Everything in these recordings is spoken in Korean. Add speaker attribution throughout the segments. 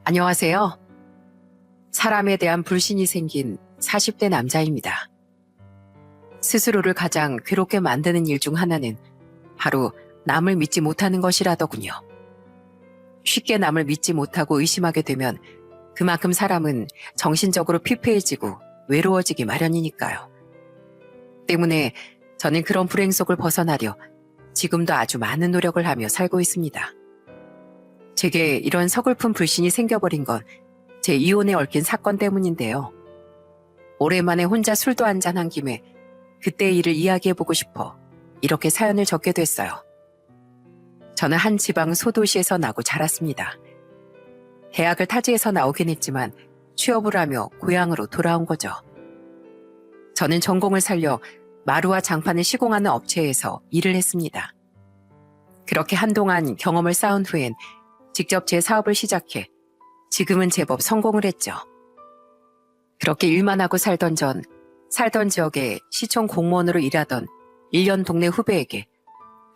Speaker 1: 안녕하세요. 사람에 대한 불신이 생긴 40대 남자입니다. 스스로를 가장 괴롭게 만드는 일 중 하나는 바로 남을 믿지 못하는 것이라더군요. 쉽게 남을 믿지 못하고 의심하게 되면 그만큼 사람은 정신적으로 피폐해지고 외로워지기 마련이니까요. 때문에 저는 그런 불행 속을 벗어나려 지금도 아주 많은 노력을 하며 살고 있습니다. 제게 이런 서글픈 불신이 생겨버린 건 제 이혼에 얽힌 사건 때문인데요. 오랜만에 혼자 술도 한잔한 김에 그때의 일을 이야기해보고 싶어 이렇게 사연을 적게 됐어요. 저는 한 지방 소도시에서 나고 자랐습니다. 대학을 타지에서 나오긴 했지만 취업을 하며 고향으로 돌아온 거죠. 저는 전공을 살려 마루와 장판을 시공하는 업체에서 일을 했습니다. 그렇게 한동안 경험을 쌓은 후엔 직접 제 사업을 시작해 지금은 제법 성공을 했죠. 그렇게 일만 하고 살던 지역에 시청 공무원으로 일하던 1년 동네 후배에게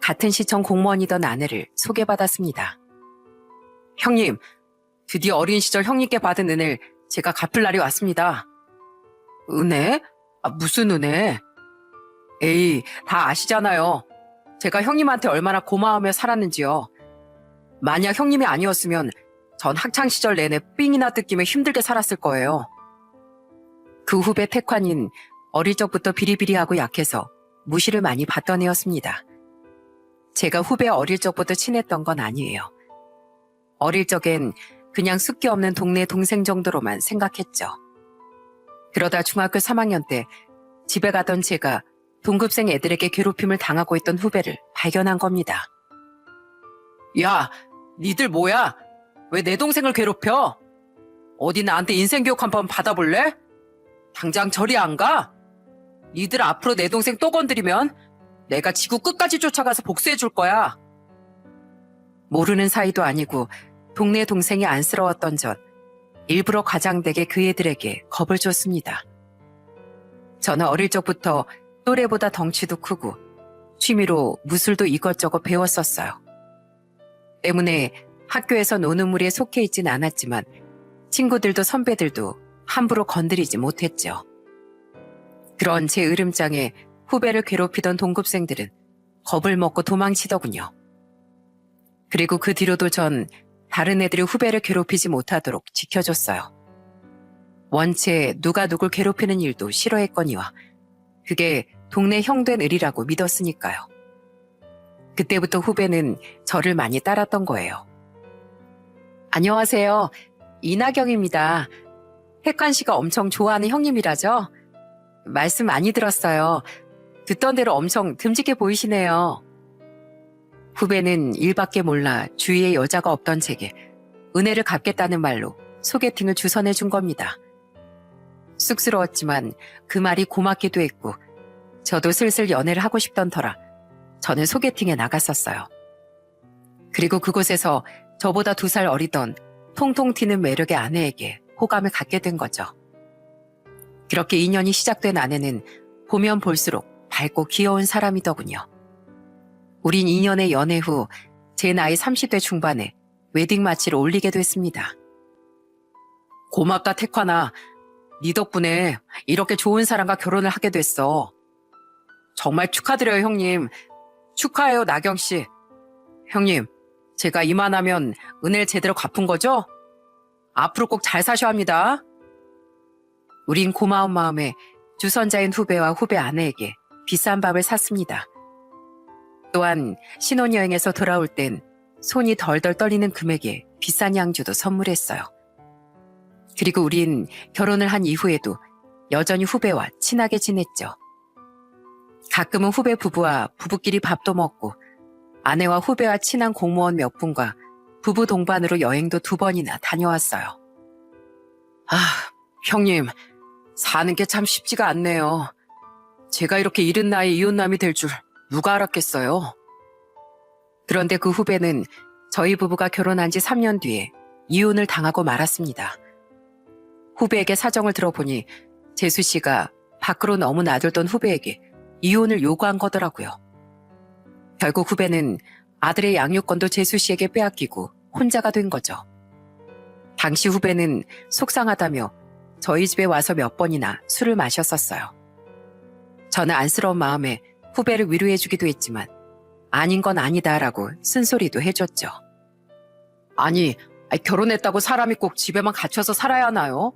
Speaker 1: 같은 시청 공무원이던 아내를 소개받았습니다. 형님, 드디어 어린 시절 형님께 받은 은혜를 제가 갚을 날이 왔습니다. 은혜? 무슨 은혜? 에이, 다 아시잖아요. 제가 형님한테 얼마나 고마워하며 살았는지요. 만약 형님이 아니었으면 전 학창시절 내내 삥이나 뜯기며 힘들게 살았을 거예요. 그 후배 태환인 어릴 적부터 비리비리하고 약해서 무시를 많이 받던 애였습니다. 제가 후배 어릴 적부터 친했던 건 아니에요. 어릴 적엔 그냥 숫기 없는 동네 동생 정도로만 생각했죠. 그러다 중학교 3학년 때 집에 가던 제가 동급생 애들에게 괴롭힘을 당하고 있던 후배를 발견한 겁니다. 야, 니들 뭐야? 왜 내 동생을 괴롭혀? 어디 나한테 인생교육 한번 받아볼래? 당장 저리 안 가? 니들 앞으로 내 동생 또 건드리면 내가 지구 끝까지 쫓아가서 복수해 줄 거야. 모르는 사이도 아니고 동네 동생이 안쓰러웠던 전 일부러 과장되게 그 애들에게 겁을 줬습니다. 저는 어릴 적부터 또래보다 덩치도 크고 취미로 무술도 이것저것 배웠었어요. 때문에 학교에서 노는 무리에 속해 있진 않았지만 친구들도 선배들도 함부로 건드리지 못했죠. 그런 제 으름장에 후배를 괴롭히던 동급생들은 겁을 먹고 도망치더군요. 그리고 그 뒤로도 전 다른 애들이 후배를 괴롭히지 못하도록 지켜줬어요. 원체 누가 누굴 괴롭히는 일도 싫어했거니와 그게 동네 형된 을이라고 믿었으니까요. 그때부터 후배는 저를 많이 따랐던 거예요. 안녕하세요. 이나경입니다. 태환 씨가 엄청 좋아하는 형님이라죠? 말씀 많이 들었어요. 듣던 대로 엄청 듬직해 보이시네요. 후배는 일밖에 몰라 주위에 여자가 없던 제게 은혜를 갚겠다는 말로 소개팅을 주선해 준 겁니다. 쑥스러웠지만 그 말이 고맙기도 했고 저도 슬슬 연애를 하고 싶던 터라 저는 소개팅에 나갔었어요. 그리고 그곳에서 저보다 2살 어리던 통통 튀는 매력의 아내에게 호감을 갖게 된 거죠. 그렇게 인연이 시작된 아내는 보면 볼수록 밝고 귀여운 사람이더군요. 우린 2년의 연애 후 제 나이 30대 중반에 웨딩 마치를 올리게 됐습니다. 고맙다 태환아. 네 덕분에 이렇게 좋은 사람과 결혼을 하게 됐어. 정말 축하드려요 형님. 축하해요 나경씨. 형님, 제가 이만하면 은혜를 제대로 갚은 거죠? 앞으로 꼭 잘 사셔야 합니다. 우린 고마운 마음에 주선자인 후배와 후배 아내에게 비싼 밥을 샀습니다. 또한 신혼여행에서 돌아올 땐 손이 덜덜 떨리는 금액에 비싼 양주도 선물했어요. 그리고 우린 결혼을 한 이후에도 여전히 후배와 친하게 지냈죠. 가끔은 후배 부부와 부부끼리 밥도 먹고 아내와 후배와 친한 공무원 몇 분과 부부 동반으로 여행도 2번이나 다녀왔어요. 형님, 사는 게 참 쉽지가 않네요. 제가 이렇게 이른 나이에 이혼남이 될 줄 누가 알았겠어요. 그런데 그 후배는 저희 부부가 결혼한 지 3년 뒤에 이혼을 당하고 말았습니다. 후배에게 사정을 들어보니 재수 씨가 밖으로 너무 나돌던 후배에게 이혼을 요구한 거더라고요. 결국 후배는 아들의 양육권도 재수 씨에게 빼앗기고 혼자가 된 거죠. 당시 후배는 속상하다며 저희 집에 와서 몇 번이나 술을 마셨었어요. 저는 안쓰러운 마음에 후배를 위로해주기도 했지만 아닌 건 아니다라고 쓴소리도 해줬죠. 아니, 결혼했다고 사람이 꼭 집에만 갇혀서 살아야 하나요?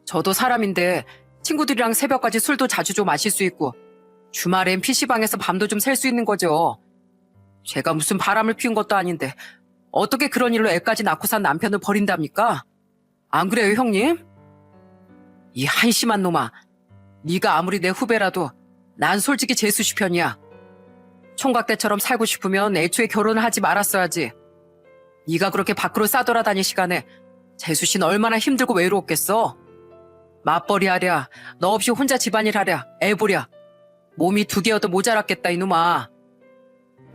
Speaker 1: 저도 사람인데 친구들이랑 새벽까지 술도 자주 좀 마실 수 있고 주말엔 PC방에서 밤도 좀 샐 수 있는 거죠. 제가 무슨 바람을 피운 것도 아닌데 어떻게 그런 일로 애까지 낳고 산 남편을 버린답니까? 안 그래요, 형님? 이 한심한 놈아, 네가 아무리 내 후배라도 난 솔직히 재수씨 편이야. 총각 때처럼 살고 싶으면 애초에 결혼을 하지 말았어야지. 네가 그렇게 밖으로 싸돌아다닐 시간에 재수씨는 얼마나 힘들고 외로웠겠어. 맞벌이 하랴, 너 없이 혼자 집안일 하랴, 애 보랴. 몸이 2개여도 모자랐겠다 이놈아.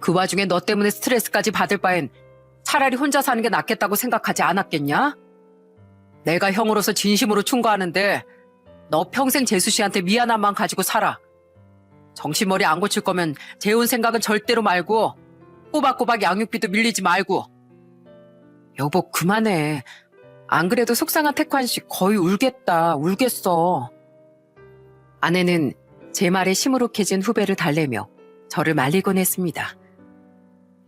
Speaker 1: 그 와중에 너 때문에 스트레스까지 받을 바엔 차라리 혼자 사는 게 낫겠다고 생각하지 않았겠냐? 내가 형으로서 진심으로 충고하는데 너 평생 재수씨한테 미안한 마음 가지고 살아. 정신머리 안 고칠 거면 재혼 생각은 절대로 말고 꼬박꼬박 양육비도 밀리지 말고. 여보 그만해. 안 그래도 속상한 태환씨 거의 울겠어. 아내는 제 말에 시무룩해진 후배를 달래며 저를 말리곤 했습니다.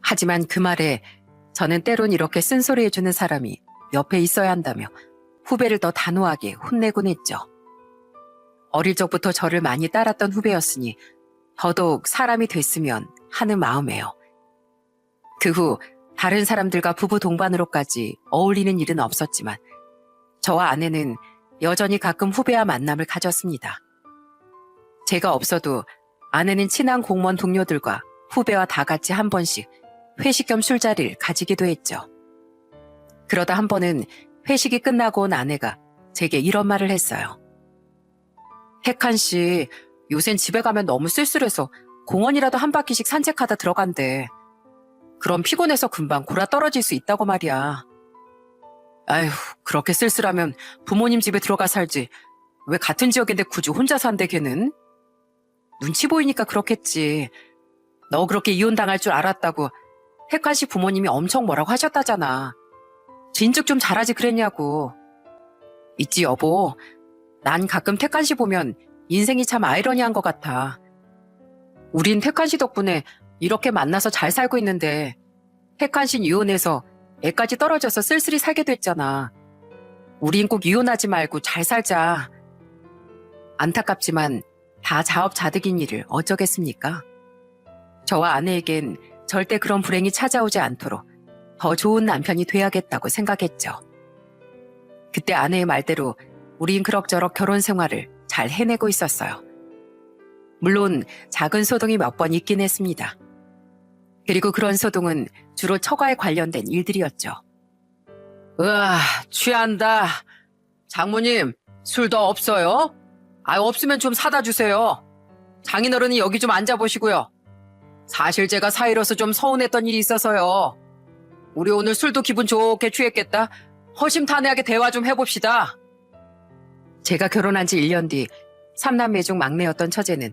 Speaker 1: 하지만 그 말에 저는 때론 이렇게 쓴소리해주는 사람이 옆에 있어야 한다며 후배를 더 단호하게 혼내곤 했죠. 어릴 적부터 저를 많이 따랐던 후배였으니 더더욱 사람이 됐으면 하는 마음에요. 그 후 다른 사람들과 부부 동반으로까지 어울리는 일은 없었지만 저와 아내는 여전히 가끔 후배와 만남을 가졌습니다. 제가 없어도 아내는 친한 공무원 동료들과 후배와 다 같이 한 번씩 회식 겸 술자리를 가지기도 했죠. 그러다 한 번은 회식이 끝나고 온 아내가 제게 이런 말을 했어요. 태환 씨, 요샌 집에 가면 너무 쓸쓸해서 공원이라도 한 바퀴씩 산책하다 들어간대. 그럼 피곤해서 금방 골아 떨어질 수 있다고 말이야. 아휴, 그렇게 쓸쓸하면 부모님 집에 들어가 살지. 왜 같은 지역인데 굳이 혼자 산대 걔는? 눈치 보이니까 그렇겠지. 너 그렇게 이혼당할 줄 알았다고 태환 씨 부모님이 엄청 뭐라고 하셨다잖아. 진즉 좀 잘하지 그랬냐고. 있지 여보. 난 가끔 태환 씨 보면 인생이 참 아이러니한 것 같아. 우린 태환 씨 덕분에 이렇게 만나서 잘 살고 있는데 태환 씨는 이혼해서 애까지 떨어져서 쓸쓸히 살게 됐잖아. 우린 꼭 이혼하지 말고 잘 살자. 안타깝지만 다 자업자득인 일을 어쩌겠습니까? 저와 아내에겐 절대 그런 불행이 찾아오지 않도록 더 좋은 남편이 돼야겠다고 생각했죠. 그때 아내의 말대로 우린 그럭저럭 결혼 생활을 잘 해내고 있었어요. 물론 작은 소동이 몇 번 있긴 했습니다. 그리고 그런 소동은 주로 처가에 관련된 일들이었죠. 으아, 취한다. 장모님, 술 더 없어요? 없으면 좀 사다 주세요. 장인어른이 여기 좀 앉아보시고요. 사실 제가 사이로서 좀 서운했던 일이 있어서요. 우리 오늘 술도 기분 좋게 취했겠다. 허심탄회하게 대화 좀 해봅시다. 제가 결혼한 지 1년 뒤 3남매 중 막내였던 처제는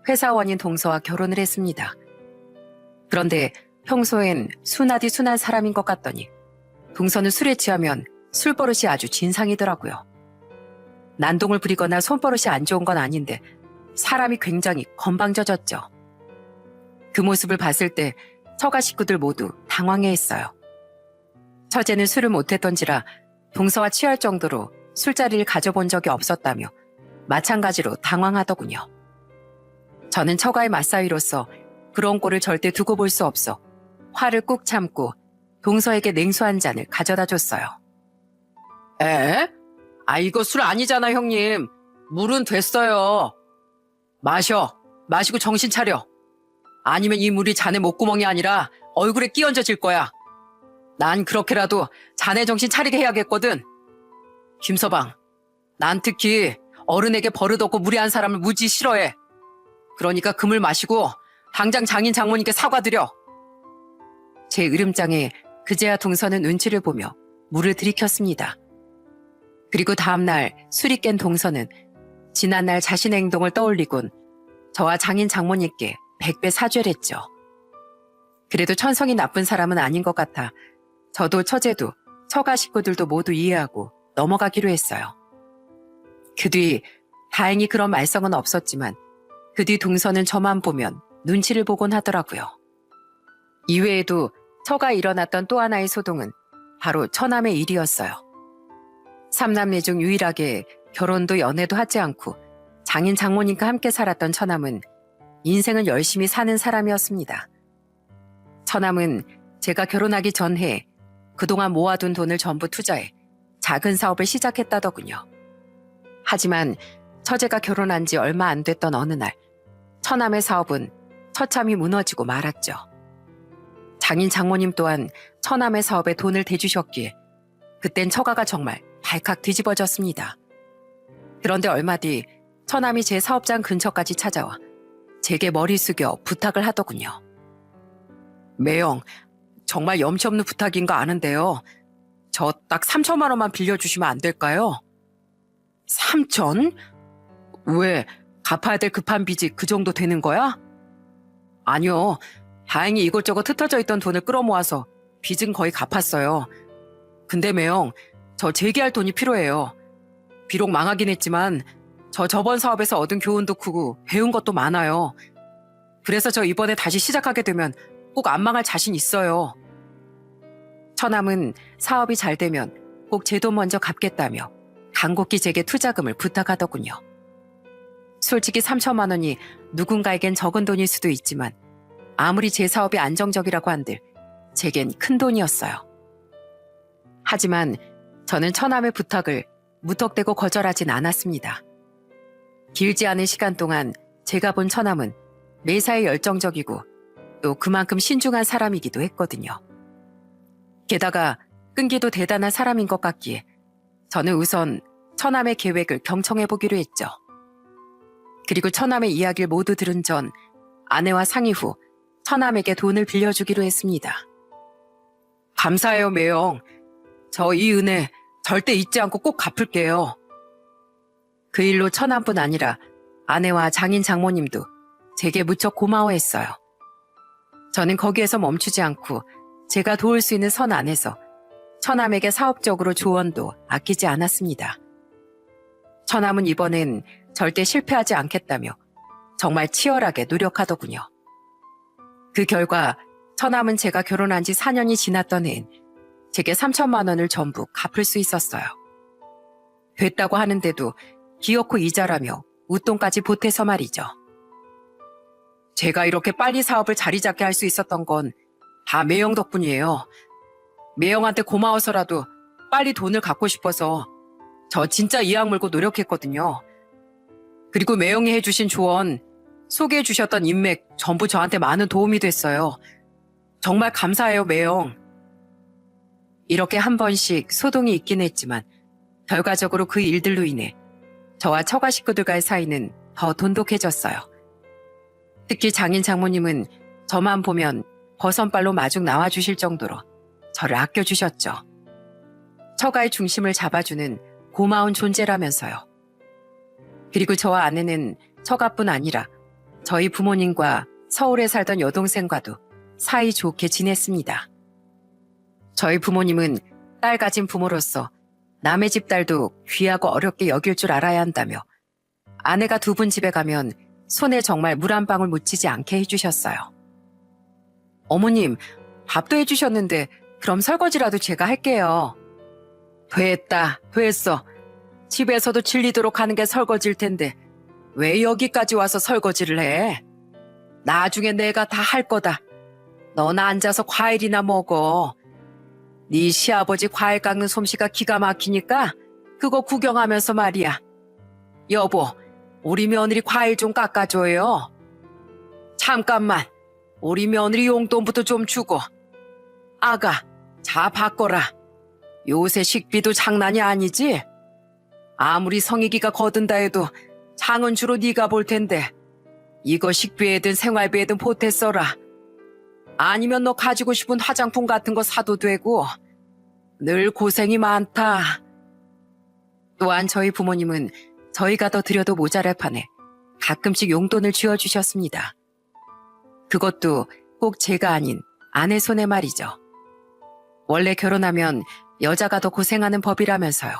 Speaker 1: 회사원인 동서와 결혼을 했습니다. 그런데 평소엔 순하디 순한 사람인 것 같더니 동서는 술에 취하면 술버릇이 아주 진상이더라고요. 난동을 부리거나 손버릇이 안 좋은 건 아닌데 사람이 굉장히 건방져졌죠. 그 모습을 봤을 때 처가 식구들 모두 당황해했어요. 처제는 술을 못했던지라 동서와 취할 정도로 술자리를 가져본 적이 없었다며 마찬가지로 당황하더군요. 저는 처가의 맞사위로서 그런 꼴을 절대 두고 볼 수 없어 화를 꾹 참고 동서에게 냉수 한 잔을 가져다 줬어요. 에? 이거 술 아니잖아 형님. 물은 됐어요. 마시고 정신 차려. 아니면 이 물이 자네 목구멍이 아니라 얼굴에 끼얹어질 거야. 난 그렇게라도 자네 정신 차리게 해야겠거든. 김서방, 난 특히 어른에게 버릇없고 무례한 사람을 무지 싫어해. 그러니까 그 물 마시고 당장 장인 장모님께 사과드려. 제 으름장에 그제야 동서는 눈치를 보며 물을 들이켰습니다. 그리고 다음날 술이 깬 동서는 지난날 자신의 행동을 떠올리곤 저와 장인 장모님께 100배 사죄를 했죠. 그래도 천성이 나쁜 사람은 아닌 것 같아 저도 처제도 처가 식구들도 모두 이해하고 넘어가기로 했어요. 그 뒤 다행히 그런 말썽은 없었지만 그 뒤 동서는 저만 보면 눈치를 보곤 하더라고요. 이외에도 처가 일어났던 또 하나의 소동은 바로 처남의 일이었어요. 삼남매 중 유일하게 결혼도 연애도 하지 않고 장인 장모님과 함께 살았던 처남은 인생을 열심히 사는 사람이었습니다. 처남은 제가 결혼하기 전해 그동안 모아둔 돈을 전부 투자해 작은 사업을 시작했다더군요. 하지만 처제가 결혼한 지 얼마 안 됐던 어느 날 처남의 사업은 처참히 무너지고 말았죠. 장인 장모님 또한 처남의 사업에 돈을 대주셨기에 그땐 처가가 정말 발칵 뒤집어졌습니다. 그런데 얼마 뒤 처남이 제 사업장 근처까지 찾아와 제게 머리 숙여 부탁을 하더군요. 매영, 정말 염치 없는 부탁인 거 아는데요. 저 딱 3천만 원만 빌려주시면 안 될까요? 3천? 왜? 갚아야 될 급한 빚이 그 정도 되는 거야? 아니요. 다행히 이것저것 흩어져 있던 돈을 끌어모아서 빚은 거의 갚았어요. 근데 매영, 저 재기할 돈이 필요해요. 비록 망하긴 했지만 저 저번 사업에서 얻은 교훈도 크고 배운 것도 많아요. 그래서 저 이번에 다시 시작하게 되면 꼭 안 망할 자신 있어요. 처남은 사업이 잘 되면 꼭 제 돈 먼저 갚겠다며 간곡히 제게 투자금을 부탁하더군요. 솔직히 3천만 원이 누군가에겐 적은 돈일 수도 있지만 아무리 제 사업이 안정적이라고 한들 제겐 큰 돈이었어요. 하지만 저는 처남의 부탁을 무턱대고 거절하진 않았습니다. 길지 않은 시간 동안 제가 본 처남은 매사에 열정적이고 또 그만큼 신중한 사람이기도 했거든요. 게다가 끈기도 대단한 사람인 것 같기에 저는 우선 처남의 계획을 경청해보기로 했죠. 그리고 처남의 이야기를 모두 들은 전 아내와 상의 후 처남에게 돈을 빌려주기로 했습니다. 감사해요, 매영. 저 이 은혜 절대 잊지 않고 꼭 갚을게요. 그 일로 처남뿐 아니라 아내와 장인 장모님도 제게 무척 고마워했어요. 저는 거기에서 멈추지 않고 제가 도울 수 있는 선 안에서 처남에게 사업적으로 조언도 아끼지 않았습니다. 처남은 이번엔 절대 실패하지 않겠다며 정말 치열하게 노력하더군요. 그 결과 처남은 제가 결혼한 지 4년이 지났던 해엔 제게 3천만 원을 전부 갚을 수 있었어요. 됐다고 하는데도 기어코 이자라며 웃돈까지 보태서 말이죠. 제가 이렇게 빨리 사업을 자리 잡게 할 수 있었던 건 다 매영 덕분이에요. 매영한테 고마워서라도 빨리 돈을 갚고 싶어서 저 진짜 이악 물고 노력했거든요. 그리고 매영이 해주신 조언, 소개해 주셨던 인맥 전부 저한테 많은 도움이 됐어요. 정말 감사해요, 매영. 이렇게 한 번씩 소동이 있긴 했지만 결과적으로 그 일들로 인해 저와 처가 식구들과의 사이는 더 돈독해졌어요. 특히 장인 장모님은 저만 보면 버선발로 마중 나와주실 정도로 저를 아껴주셨죠. 처가의 중심을 잡아주는 고마운 존재라면서요. 그리고 저와 아내는 처가뿐 아니라 저희 부모님과 서울에 살던 여동생과도 사이 좋게 지냈습니다. 저희 부모님은 딸 가진 부모로서 남의 집 딸도 귀하고 어렵게 여길 줄 알아야 한다며 아내가 두 분 집에 가면 손에 정말 물 한 방울 묻히지 않게 해주셨어요. 어머님, 밥도 해주셨는데 그럼 설거지라도 제가 할게요. 됐어. 집에서도 질리도록 하는 게 설거지일 텐데 왜 여기까지 와서 설거지를 해? 나중에 내가 다 할 거다. 너나 앉아서 과일이나 먹어. 네 시아버지 과일 깎는 솜씨가 기가 막히니까 그거 구경하면서 말이야. 여보, 우리 며느리 과일 좀 깎아줘요. 잠깐만, 우리 며느리 용돈부터 좀 주고. 아가, 자 바꿔라. 요새 식비도 장난이 아니지? 아무리 성익이가 거둔다 해도 장은 주로 네가 볼 텐데 이거 식비에든 생활비에든 보태 써라. 아니면 너 가지고 싶은 화장품 같은 거 사도 되고. 늘 고생이 많다. 또한 저희 부모님은 저희가 더 드려도 모자랄 판에 가끔씩 용돈을 쥐어주셨습니다. 그것도 꼭 제가 아닌 아내 손에 말이죠. 원래 결혼하면 여자가 더 고생하는 법이라면서요.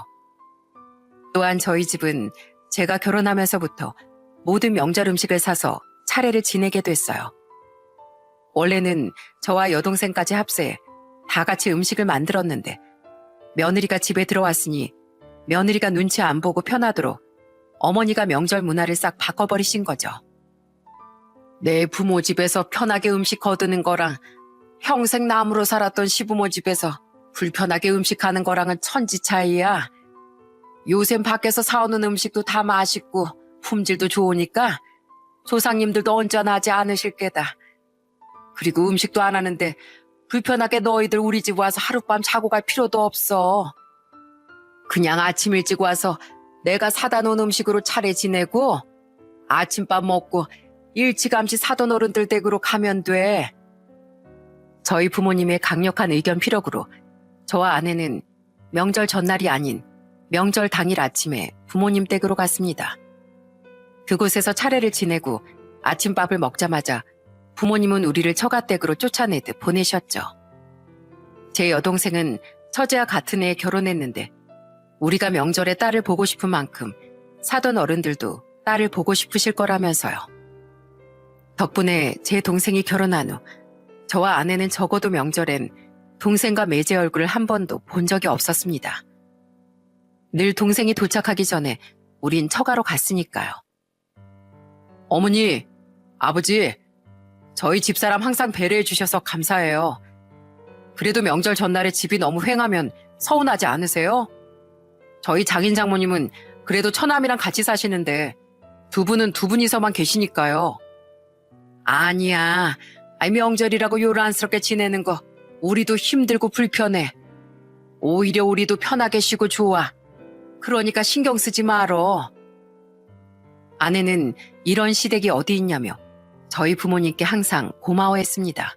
Speaker 1: 또한 저희 집은 제가 결혼하면서부터 모든 명절 음식을 사서 차례를 지내게 됐어요. 원래는 저와 여동생까지 합세해 다 같이 음식을 만들었는데 며느리가 집에 들어왔으니 며느리가 눈치 안 보고 편하도록 어머니가 명절 문화를 싹 바꿔버리신 거죠. 내 부모 집에서 편하게 음식 거두는 거랑 평생 남으로 살았던 시부모 집에서 불편하게 음식하는 거랑은 천지 차이야. 요샌 밖에서 사오는 음식도 다 맛있고 품질도 좋으니까 조상님들도 언짢아하지 않으실 게다. 그리고 음식도 안 하는데 불편하게 너희들 우리 집 와서 하룻밤 자고 갈 필요도 없어. 그냥 아침 일찍 와서 내가 사다 놓은 음식으로 차례 지내고 아침밥 먹고 일찌감치 사돈 어른들 댁으로 가면 돼. 저희 부모님의 강력한 의견 피력으로 저와 아내는 명절 전날이 아닌 명절 당일 아침에 부모님 댁으로 갔습니다. 그곳에서 차례를 지내고 아침밥을 먹자마자 부모님은 우리를 처가댁으로 쫓아내듯 보내셨죠. 제 여동생은 처제와 같은 해에 결혼했는데 우리가 명절에 딸을 보고 싶은 만큼 사돈 어른들도 딸을 보고 싶으실 거라면서요. 덕분에 제 동생이 결혼한 후 저와 아내는 적어도 명절엔 동생과 매제 얼굴을 한 번도 본 적이 없었습니다. 늘 동생이 도착하기 전에 우린 처가로 갔으니까요. 어머니, 아버지, 저희 집사람 항상 배려해 주셔서 감사해요. 그래도 명절 전날에 집이 너무 휑하면 서운하지 않으세요? 저희 장인 장모님은 그래도 처남이랑 같이 사시는데 두 분은 두 분이서만 계시니까요. 아니야. 명절이라고 요란스럽게 지내는 거 우리도 힘들고 불편해. 오히려 우리도 편하게 쉬고 좋아. 그러니까 신경 쓰지 말어. 아내는 이런 시댁이 어디 있냐며 저희 부모님께 항상 고마워했습니다.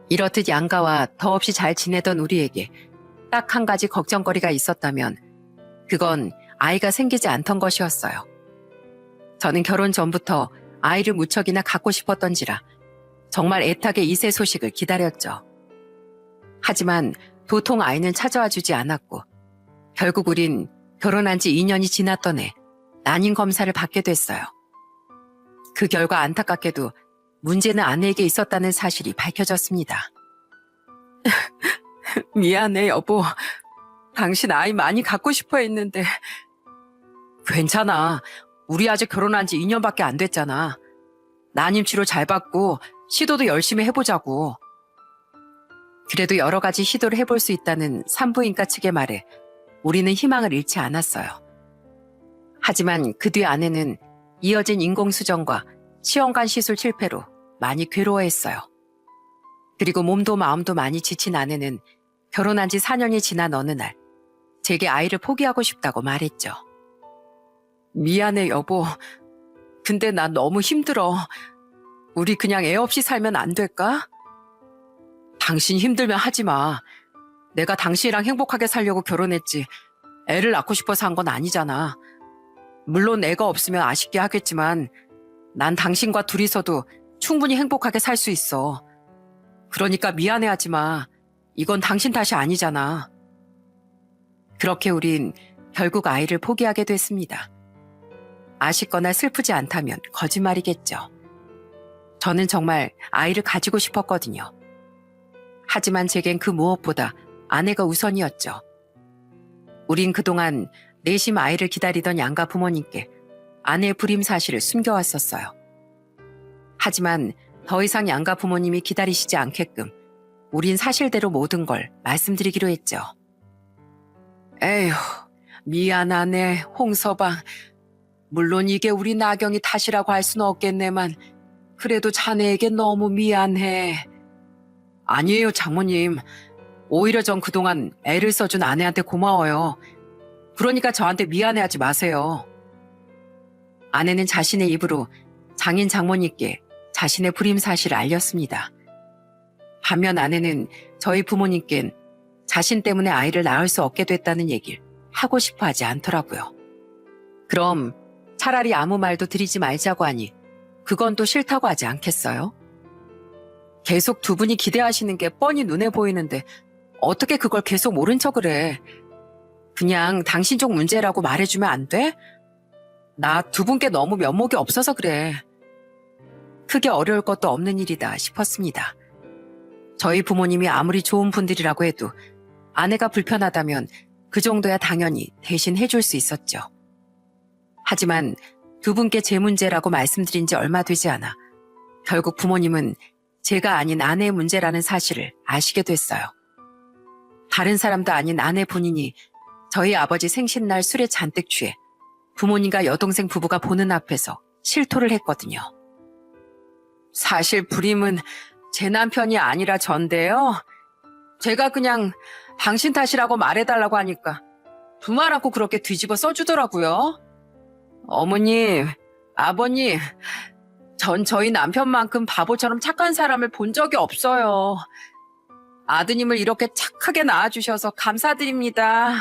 Speaker 1: 이렇듯 양가와 더없이 잘 지내던 우리에게 딱 한 가지 걱정거리가 있었다면 그건 아이가 생기지 않던 것이었어요. 저는 결혼 전부터 아이를 무척이나 갖고 싶었던지라 정말 애타게 이세 소식을 기다렸죠. 하지만 도통 아이는 찾아와 주지 않았고 결국 우린 결혼한 지 2년이 지났던 해 난임 검사를 받게 됐어요. 그 결과 안타깝게도 문제는 아내에게 있었다는 사실이 밝혀졌습니다. 미안해 여보. 당신 아이 많이 갖고 싶어 했는데. 괜찮아. 우리 아직 결혼한 지 2년밖에 안 됐잖아. 난임 치료 잘 받고 시도도 열심히 해보자고. 그래도 여러 가지 시도를 해볼 수 있다는 산부인과 측의 말에 우리는 희망을 잃지 않았어요. 하지만 그 뒤 아내는 이어진 인공수정과 시험관 시술 실패로 많이 괴로워했어요. 그리고 몸도 마음도 많이 지친 아내는 결혼한 지 4년이 지난 어느 날 제게 아이를 포기하고 싶다고 말했죠. 미안해 여보. 근데 난 너무 힘들어. 우리 그냥 애 없이 살면 안 될까? 당신 힘들면 하지 마. 내가 당신이랑 행복하게 살려고 결혼했지. 애를 낳고 싶어서 한 건 아니잖아. 물론 애가 없으면 아쉽게 하겠지만 난 당신과 둘이서도 충분히 행복하게 살 수 있어. 그러니까 미안해하지 마. 이건 당신 탓이 아니잖아. 그렇게 우린 결국 아이를 포기하게 됐습니다. 아쉽거나 슬프지 않다면 거짓말이겠죠. 저는 정말 아이를 가지고 싶었거든요. 하지만 제겐 그 무엇보다 아내가 우선이었죠. 우린 그동안 내심 아이를 기다리던 양가 부모님께 아내의 불임 사실을 숨겨왔었어요. 하지만 더 이상 양가 부모님이 기다리시지 않게끔 우린 사실대로 모든 걸 말씀드리기로 했죠. 에휴, 미안하네, 홍서방. 물론 이게 우리 나경이 탓이라고 할 수는 없겠네만 그래도 자네에게 너무 미안해. 아니에요, 장모님. 오히려 전 그동안 애를 써준 아내한테 고마워요. 그러니까 저한테 미안해하지 마세요. 아내는 자신의 입으로 장인 장모님께 자신의 불임 사실을 알렸습니다. 반면 아내는 저희 부모님께는 자신 때문에 아이를 낳을 수 없게 됐다는 얘기를 하고 싶어 하지 않더라고요. 그럼 차라리 아무 말도 드리지 말자고 하니 그건 또 싫다고 하지 않겠어요? 계속 두 분이 기대하시는 게 뻔히 눈에 보이는데 어떻게 그걸 계속 모른 척을 해. 그냥 당신 쪽 문제라고 말해주면 안 돼? 나 두 분께 너무 면목이 없어서 그래. 크게 어려울 것도 없는 일이다 싶었습니다. 저희 부모님이 아무리 좋은 분들이라고 해도 아내가 불편하다면 그 정도야 당연히 대신 해줄 수 있었죠. 하지만 두 분께 제 문제라고 말씀드린 지 얼마 되지 않아 결국 부모님은 제가 아닌 아내의 문제라는 사실을 아시게 됐어요. 다른 사람도 아닌 아내 본인이 저희 아버지 생신날 술에 잔뜩 취해 부모님과 여동생 부부가 보는 앞에서 실토를 했거든요. 사실 불임은 제 남편이 아니라 전데요. 제가 그냥 당신 탓이라고 말해달라고 하니까 두말 않고 그렇게 뒤집어 써주더라고요. 어머님, 아버님, 전 저희 남편만큼 바보처럼 착한 사람을 본 적이 없어요. 아드님을 이렇게 착하게 낳아주셔서 감사드립니다.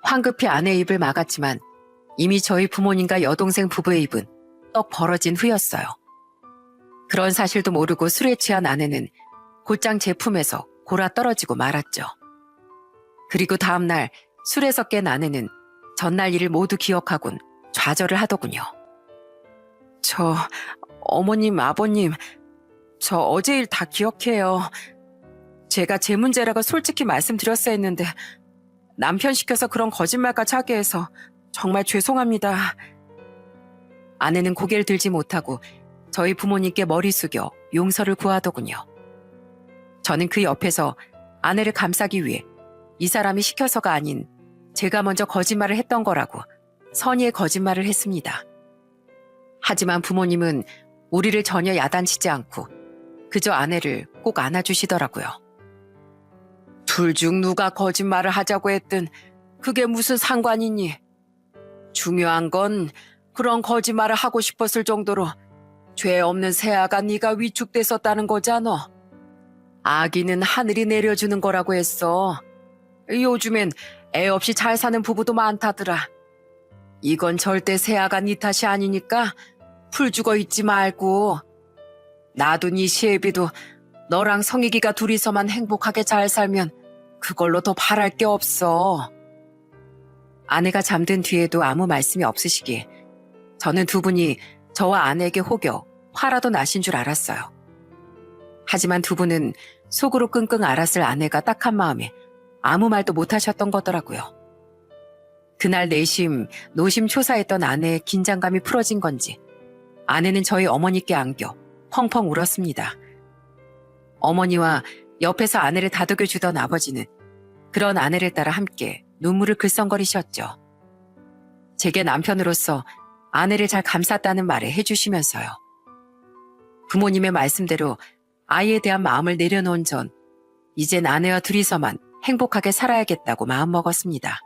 Speaker 1: 황급히 아내의 입을 막았지만 이미 저희 부모님과 여동생 부부의 입은 떡 벌어진 후였어요. 그런 사실도 모르고 술에 취한 아내는 곧장 제품에서 골아 떨어지고 말았죠. 그리고 다음날 술에서 깬 아내는 전날 일을 모두 기억하곤 좌절을 하더군요. 어머님, 아버님, 저 어제 일 다 기억해요. 제가 제 문제라고 솔직히 말씀드렸어야 했는데 남편 시켜서 그런 거짓말까지 하게 해서 정말 죄송합니다. 아내는 고개를 들지 못하고 저희 부모님께 머리 숙여 용서를 구하더군요. 저는 그 옆에서 아내를 감싸기 위해 이 사람이 시켜서가 아닌 제가 먼저 거짓말을 했던 거라고 선의의 거짓말을 했습니다. 하지만 부모님은 우리를 전혀 야단치지 않고 그저 아내를 꼭 안아주시더라고요. 둘 중 누가 거짓말을 하자고 했든 그게 무슨 상관이니? 중요한 건 그런 거짓말을 하고 싶었을 정도로 죄 없는 새아가 네가 위축됐었다는 거잖아. 아기는 하늘이 내려주는 거라고 했어. 요즘엔 애 없이 잘 사는 부부도 많다더라. 이건 절대 새아가 네 탓이 아니니까 풀 죽어 있지 말고 나도 네 시애비도 너랑 성익이가 둘이서만 행복하게 잘 살면 그걸로 더 바랄 게 없어. 아내가 잠든 뒤에도 아무 말씀이 없으시기에 저는 두 분이 저와 아내에게 혹여 화라도 나신 줄 알았어요. 하지만 두 분은 속으로 끙끙 앓았을 아내가 딱한 마음에 아무 말도 못하셨던 거더라고요. 그날 내심 노심초사했던 아내의 긴장감이 풀어진 건지 아내는 저희 어머니께 안겨 펑펑 울었습니다. 어머니와 옆에서 아내를 다독여주던 아버지는 그런 아내를 따라 함께 눈물을 글썽거리셨죠. 제게 남편으로서 아내를 잘 감쌌다는 말을 해주시면서요. 부모님의 말씀대로 아이에 대한 마음을 내려놓은 전 이젠 아내와 둘이서만 행복하게 살아야겠다고 마음먹었습니다.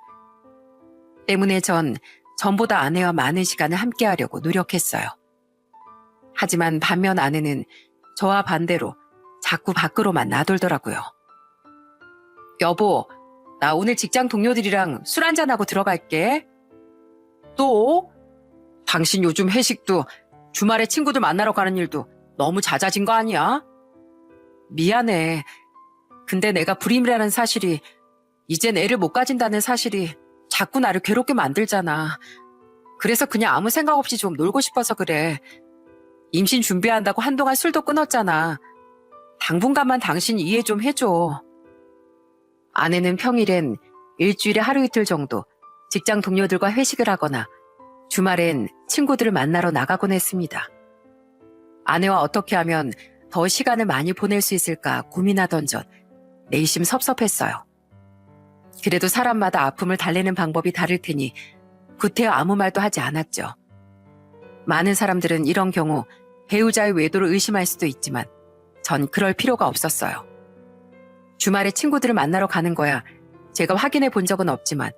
Speaker 1: 때문에 전 전보다 아내와 많은 시간을 함께하려고 노력했어요. 하지만 반면 아내는 저와 반대로 자꾸 밖으로만 나돌더라고요. 여보, 나 오늘 직장 동료들이랑 술 한잔하고 들어갈게. 또? 당신 요즘 회식도 주말에 친구들 만나러 가는 일도 너무 잦아진 거 아니야? 미안해. 근데 내가 불임이라는 사실이 이젠 애를 못 가진다는 사실이 자꾸 나를 괴롭게 만들잖아. 그래서 그냥 아무 생각 없이 좀 놀고 싶어서 그래. 임신 준비한다고 한동안 술도 끊었잖아. 당분간만 당신 이해 좀 해줘. 아내는 평일엔 일주일에 하루 이틀 정도 직장 동료들과 회식을 하거나 주말엔 친구들을 만나러 나가곤 했습니다. 아내와 어떻게 하면 더 시간을 많이 보낼 수 있을까 고민하던 전 내심 섭섭했어요. 그래도 사람마다 아픔을 달래는 방법이 다를 테니 구태여 아무 말도 하지 않았죠. 많은 사람들은 이런 경우 배우자의 외도를 의심할 수도 있지만 전 그럴 필요가 없었어요. 주말에 친구들을 만나러 가는 거야 제가 확인해 본 적은 없지만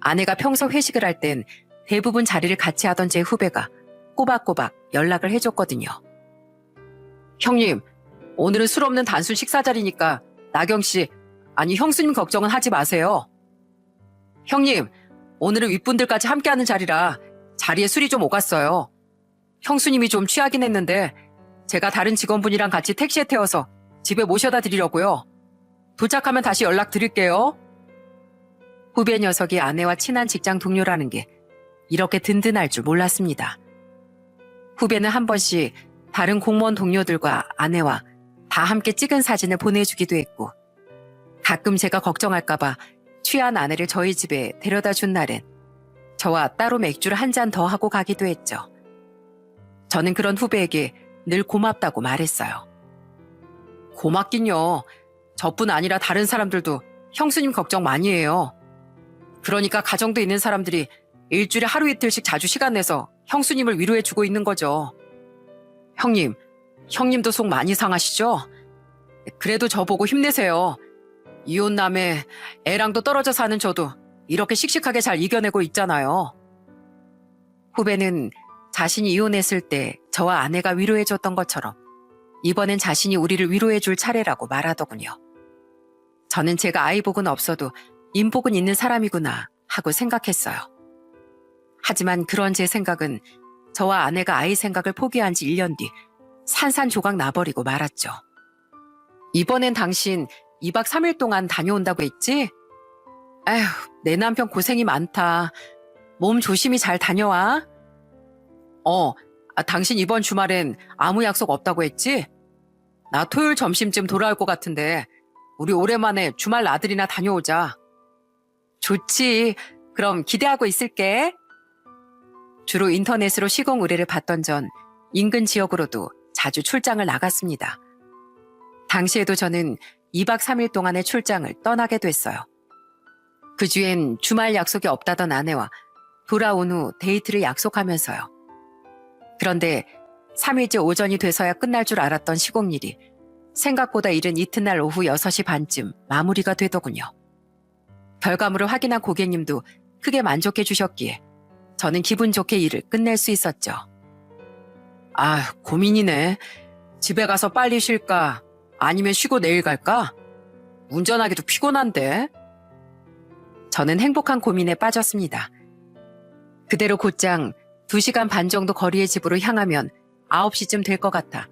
Speaker 1: 아내가 평소 회식을 할 땐 대부분 자리를 같이 하던 제 후배가 꼬박꼬박 연락을 해줬거든요. 형님, 오늘은 술 없는 단순 식사 자리니까 나경씨, 아니 형수님 걱정은 하지 마세요. 형님, 오늘은 윗분들까지 함께하는 자리라 자리에 술이 좀 오갔어요. 형수님이 좀 취하긴 했는데 제가 다른 직원분이랑 같이 택시에 태워서 집에 모셔다 드리려고요. 도착하면 다시 연락드릴게요. 후배 녀석이 아내와 친한 직장 동료라는 게 이렇게 든든할 줄 몰랐습니다. 후배는 한 번씩 다른 공무원 동료들과 아내와 다 함께 찍은 사진을 보내주기도 했고, 가끔 제가 걱정할까봐 취한 아내를 저희 집에 데려다 준 날엔 저와 따로 맥주를 한 잔 더 하고 가기도 했죠. 저는 그런 후배에게 늘 고맙다고 말했어요. 고맙긴요. 저뿐 아니라 다른 사람들도 형수님 걱정 많이 해요. 그러니까 가정도 있는 사람들이 일주일에 하루 이틀씩 자주 시간 내서 형수님을 위로해주고 있는 거죠. 형님도 속 많이 상하시죠? 그래도 저보고 힘내세요. 이혼남에 애랑도 떨어져 사는 저도 이렇게 씩씩하게 잘 이겨내고 있잖아요. 후배는 자신이 이혼했을 때 저와 아내가 위로해줬던 것처럼 이번엔 자신이 우리를 위로해줄 차례라고 말하더군요. 저는 제가 아이복은 없어도 인복은 있는 사람이구나 하고 생각했어요. 하지만 그런 제 생각은 저와 아내가 아이 생각을 포기한 지 1년 뒤 산산조각 나버리고 말았죠. 이번엔 당신 2박 3일 동안 다녀온다고 했지? 아휴, 내 남편 고생이 많다. 몸 조심히 잘 다녀와. 당신 이번 주말엔 아무 약속 없다고 했지? 나 토요일 점심쯤 돌아올 것 같은데 우리 오랜만에 주말 나들이나 다녀오자. 좋지. 그럼 기대하고 있을게. 주로 인터넷으로 시공 의뢰를 받던 전 인근 지역으로도 자주 출장을 나갔습니다. 당시에도 저는 2박 3일 동안의 출장을 떠나게 됐어요. 그 주엔 주말 약속이 없다던 아내와 돌아온 후 데이트를 약속하면서요. 그런데 3일째 오전이 돼서야 끝날 줄 알았던 시공일이 생각보다 이른 이튿날 오후 6시 반쯤 마무리가 되더군요. 결과물을 확인한 고객님도 크게 만족해 주셨기에 저는 기분 좋게 일을 끝낼 수 있었죠. 고민이네. 집에 가서 빨리 쉴까? 아니면 쉬고 내일 갈까? 운전하기도 피곤한데. 저는 행복한 고민에 빠졌습니다. 그대로 곧장 2시간 반 정도 거리의 집으로 향하면 9시쯤 될 것 같아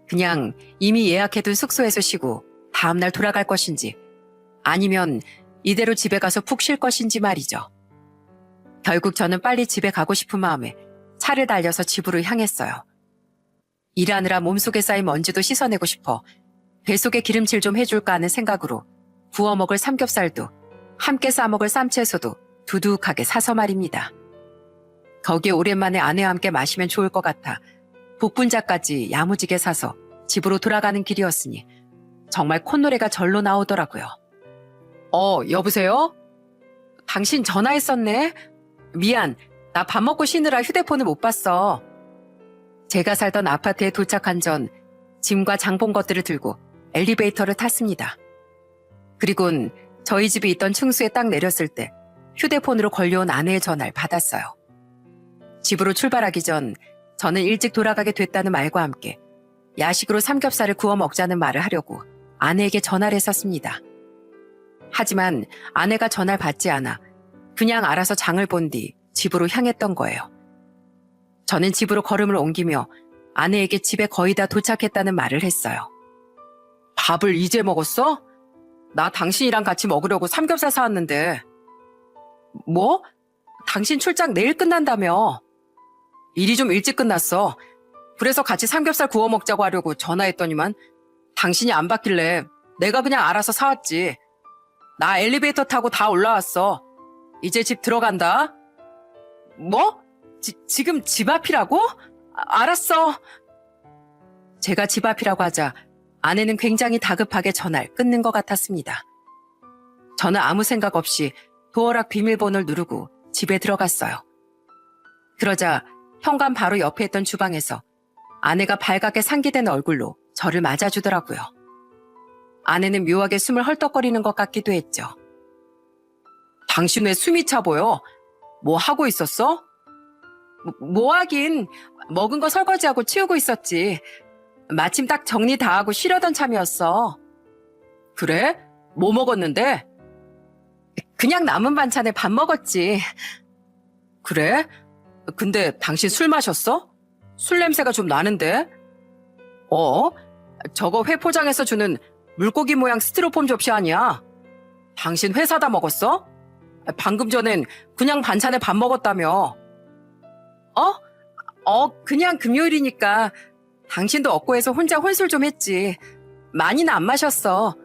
Speaker 1: 그냥 이미 예약해둔 숙소에서 쉬고 다음날 돌아갈 것인지 아니면 이대로 집에 가서 푹 쉴 것인지 말이죠. 결국 저는 빨리 집에 가고 싶은 마음에 차를 달려서 집으로 향했어요. 일하느라 몸속에 쌓인 먼지도 씻어내고 싶어 뱃속에 기름칠 좀 해줄까 하는 생각으로 구워 먹을 삼겹살도 함께 싸먹을 쌈채소도 두둑하게 사서 말입니다. 거기에 오랜만에 아내와 함께 마시면 좋을 것 같아 복분자까지 야무지게 사서 집으로 돌아가는 길이었으니 정말 콧노래가 절로 나오더라고요. 여보세요? 당신 전화했었네? 미안, 나 밥 먹고 쉬느라 휴대폰을 못 봤어. 제가 살던 아파트에 도착한 전 짐과 장본 것들을 들고 엘리베이터를 탔습니다. 그리곤 저희 집이 있던 층수에 딱 내렸을 때 휴대폰으로 걸려온 아내의 전화를 받았어요. 집으로 출발하기 전 저는 일찍 돌아가게 됐다는 말과 함께 야식으로 삼겹살을 구워 먹자는 말을 하려고 아내에게 전화를 했었습니다. 하지만 아내가 전화를 받지 않아 그냥 알아서 장을 본 뒤 집으로 향했던 거예요. 저는 집으로 걸음을 옮기며 아내에게 집에 거의 다 도착했다는 말을 했어요. 밥을 이제 먹었어? 나 당신이랑 같이 먹으려고 삼겹살 사왔는데. 뭐? 당신 출장 내일 끝난다며. 일이 좀 일찍 끝났어. 그래서 같이 삼겹살 구워 먹자고 하려고 전화했더니만 당신이 안 받길래 내가 그냥 알아서 사왔지. 나 엘리베이터 타고 다 올라왔어. 이제 집 들어간다. 뭐? 지금 집 앞이라고? 알았어. 제가 집 앞이라고 하자 아내는 굉장히 다급하게 전화를 끊는 것 같았습니다. 저는 아무 생각 없이 도어락 비밀번호를 누르고 집에 들어갔어요. 그러자 현관 바로 옆에 있던 주방에서 아내가 발갛게 상기된 얼굴로 저를 맞아주더라고요. 아내는 묘하게 숨을 헐떡거리는 것 같기도 했죠. 당신 왜 숨이 차 보여? 뭐 하고 있었어? 뭐 하긴 먹은 거 설거지하고 치우고 있었지. 마침 딱 정리 다 하고 쉬려던 참이었어. 그래? 뭐 먹었는데? 그냥 남은 반찬에 밥 먹었지. 그래? 근데 당신 술 마셨어? 술 냄새가 좀 나는데? 저거 회 포장해서 주는 물고기 모양 스티로폼 접시 아니야. 당신 회사다 먹었어? 방금 전엔 그냥 반찬에 밥 먹었다며. 그냥 금요일이니까 당신도 업고해서 혼자 혼술 좀 했지. 많이는 안 마셨어.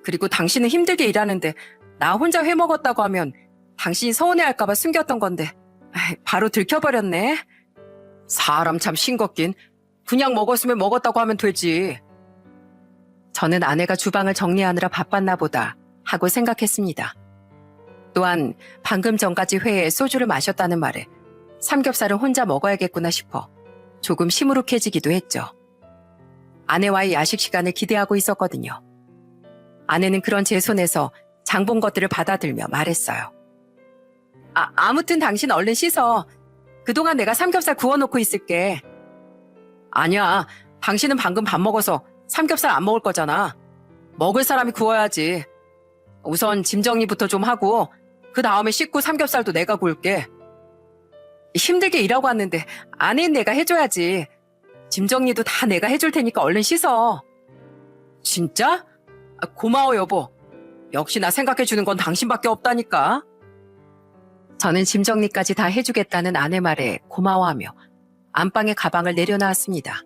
Speaker 1: 그리고 당신은 힘들게 일하는데 나 혼자 회 먹었다고 하면 당신이 서운해할까봐 숨겼던 건데 바로 들켜버렸네. 사람 참 싱겁긴. 그냥 먹었으면 먹었다고 하면 되지. 저는 아내가 주방을 정리하느라 바빴나 보다 하고 생각했습니다. 또한 방금 전까지 회에 소주를 마셨다는 말에 삼겹살은 혼자 먹어야겠구나 싶어 조금 시무룩해지기도 했죠. 아내와의 야식 시간을 기대하고 있었거든요. 아내는 그런 제 손에서 장본 것들을 받아들며 말했어요. 아무튼 당신 얼른 씻어. 그동안 내가 삼겹살 구워놓고 있을게. 아니야, 당신은 방금 밥 먹어서 삼겹살 안 먹을 거잖아. 먹을 사람이 구워야지. 우선 짐 정리부터 좀 하고 그 다음에 씻고 삼겹살도 내가 구울게. 힘들게 일하고 왔는데 아내는 내가 해줘야지. 짐 정리도 다 내가 해줄 테니까 얼른 씻어. 진짜? 고마워 여보. 역시 나 생각해주는 건 당신밖에 없다니까. 저는 짐 정리까지 다 해주겠다는 아내 말에 고마워하며 안방에 가방을 내려놓았습니다.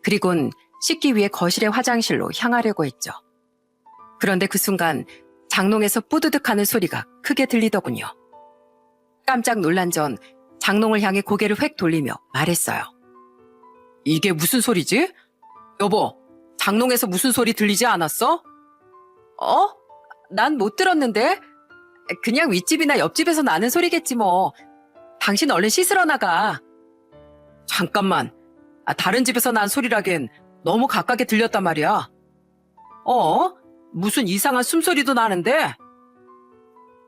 Speaker 1: 그리곤 씻기 위해 거실의 화장실로 향하려고 했죠. 그런데 그 순간 장롱에서 뿌드득하는 소리가 크게 들리더군요. 깜짝 놀란 전 장롱을 향해 고개를 획 돌리며 말했어요. 이게 무슨 소리지? 여보, 장롱에서 무슨 소리 들리지 않았어? 난 못 들었는데? 그냥 윗집이나 옆집에서 나는 소리겠지 뭐. 당신 얼른 씻으러 나가. 잠깐만. 다른 집에서 난 소리라긴 너무 가깝게 들렸단 말이야. 무슨 이상한 숨소리도 나는데?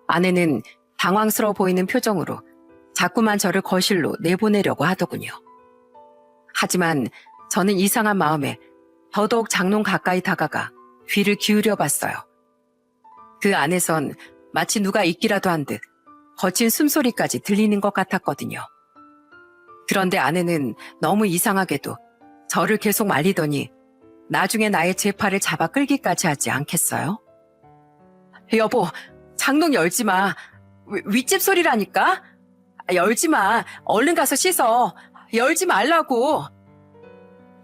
Speaker 1: 아내는 당황스러워 보이는 표정으로 자꾸만 저를 거실로 내보내려고 하더군요. 하지만 저는 이상한 마음에 더더욱 장롱 가까이 다가가 귀를 기울여 봤어요. 그 안에선 마치 누가 있기라도 한 듯 거친 숨소리까지 들리는 것 같았거든요. 그런데 아내는 너무 이상하게도 저를 계속 말리더니 나중에 나의 제 팔을 잡아 끌기까지 하지 않겠어요? 여보, 장롱 열지 마. 윗집 소리라니까? 열지 마. 얼른 가서 씻어. 열지 말라고.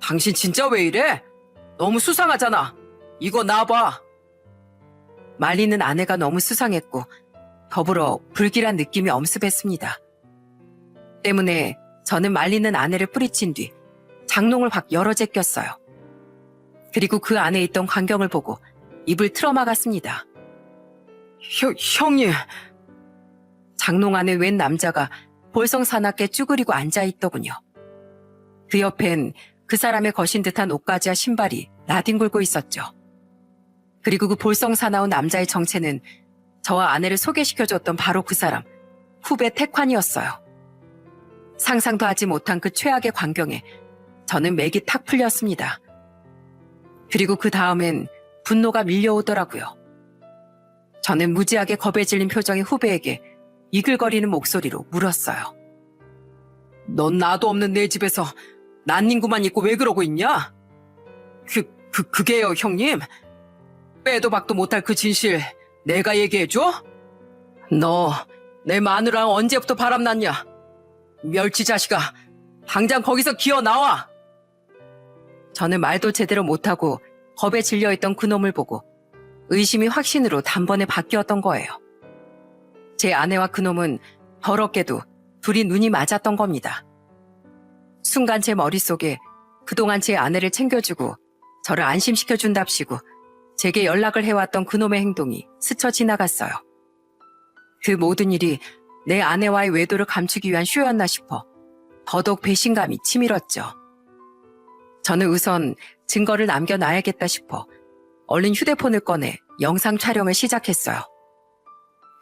Speaker 1: 당신 진짜 왜 이래? 너무 수상하잖아. 이거 놔봐. 말리는 아내가 너무 수상했고 더불어 불길한 느낌이 엄습했습니다. 때문에 저는 말리는 아내를 뿌리친 뒤 장롱을 확 열어 제꼈어요. 그리고 그 안에 있던 광경을 보고 입을 틀어막았습니다. 형님. 장롱 안에 웬 남자가 볼썽사납게 쭈그리고 앉아있더군요. 그 옆엔 그 사람의 거신 듯한 옷가지와 신발이 나뒹굴고 있었죠. 그리고 그 볼썽사나운 남자의 정체는 저와 아내를 소개시켜줬던 바로 그 사람, 후배 태환이었어요. 상상도 하지 못한 그 최악의 광경에 저는 맥이 탁 풀렸습니다. 그리고 그 다음엔 분노가 밀려오더라고요. 저는 무지하게 겁에 질린 표정의 후배에게 이글거리는 목소리로 물었어요. 넌 나도 없는 내 집에서 난닝구만 입고 왜 그러고 있냐? 그게요, 형님. 빼도 박도 못할 그 진실 내가 얘기해줘? 너 내 마누라랑 언제부터 바람났냐? 멸치 자식아, 당장 거기서 기어 나와! 저는 말도 제대로 못하고 겁에 질려있던 그놈을 보고 의심이 확신으로 단번에 바뀌었던 거예요. 제 아내와 그놈은 더럽게도 둘이 눈이 맞았던 겁니다. 순간 제 머릿속에 그동안 제 아내를 챙겨주고 저를 안심시켜준답시고 제게 연락을 해왔던 그놈의 행동이 스쳐 지나갔어요. 그 모든 일이 내 아내와의 외도를 감추기 위한 쇼였나 싶어 더더욱 배신감이 치밀었죠. 저는 우선 증거를 남겨놔야겠다 싶어 얼른 휴대폰을 꺼내 영상 촬영을 시작했어요.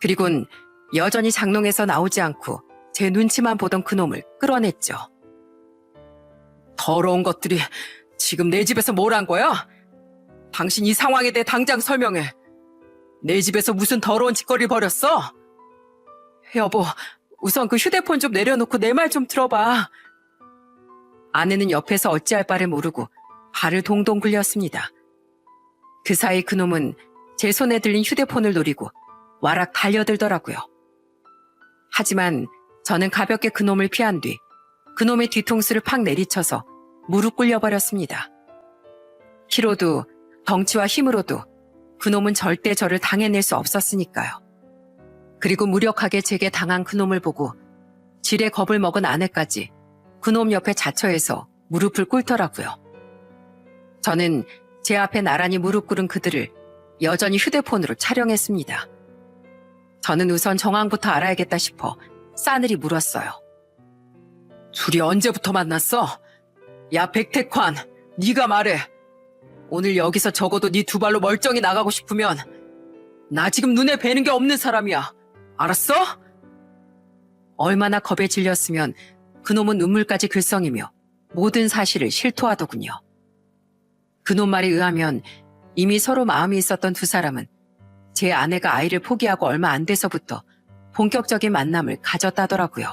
Speaker 1: 그리곤 여전히 장롱에서 나오지 않고 제 눈치만 보던 그놈을 끌어냈죠. 더러운 것들이 지금 내 집에서 뭘 한 거야? 당신 이 상황에 대해 당장 설명해. 내 집에서 무슨 더러운 짓거리를 벌였어? 여보, 우선 그 휴대폰 좀 내려놓고 내 말 좀 들어봐. 아내는 옆에서 어찌할 바를 모르고 발을 동동 굴렸습니다. 그 사이 그놈은 제 손에 들린 휴대폰을 노리고 와락 달려들더라고요. 하지만 저는 가볍게 그놈을 피한 뒤 그놈의 뒤통수를 팍 내리쳐서 무릎 꿇려버렸습니다. 키로도 덩치와 힘으로도 그놈은 절대 저를 당해낼 수 없었으니까요. 그리고 무력하게 제게 당한 그놈을 보고 지레 겁을 먹은 아내까지 그놈 옆에 자처해서 무릎을 꿇더라고요. 저는 제 앞에 나란히 무릎 꿇은 그들을 여전히 휴대폰으로 촬영했습니다. 저는 우선 정황부터 알아야겠다 싶어 싸늘히 물었어요. 둘이 언제부터 만났어? 야 백태환, 네가 말해. 오늘 여기서 적어도 네 두 발로 멀쩡히 나가고 싶으면 나 지금 눈에 뵈는 게 없는 사람이야. 알았어? 얼마나 겁에 질렸으면 그놈은 눈물까지 글썽이며 모든 사실을 실토하더군요. 그놈 말에 의하면 이미 서로 마음이 있었던 두 사람은 제 아내가 아이를 포기하고 얼마 안 돼서부터 본격적인 만남을 가졌다더라고요.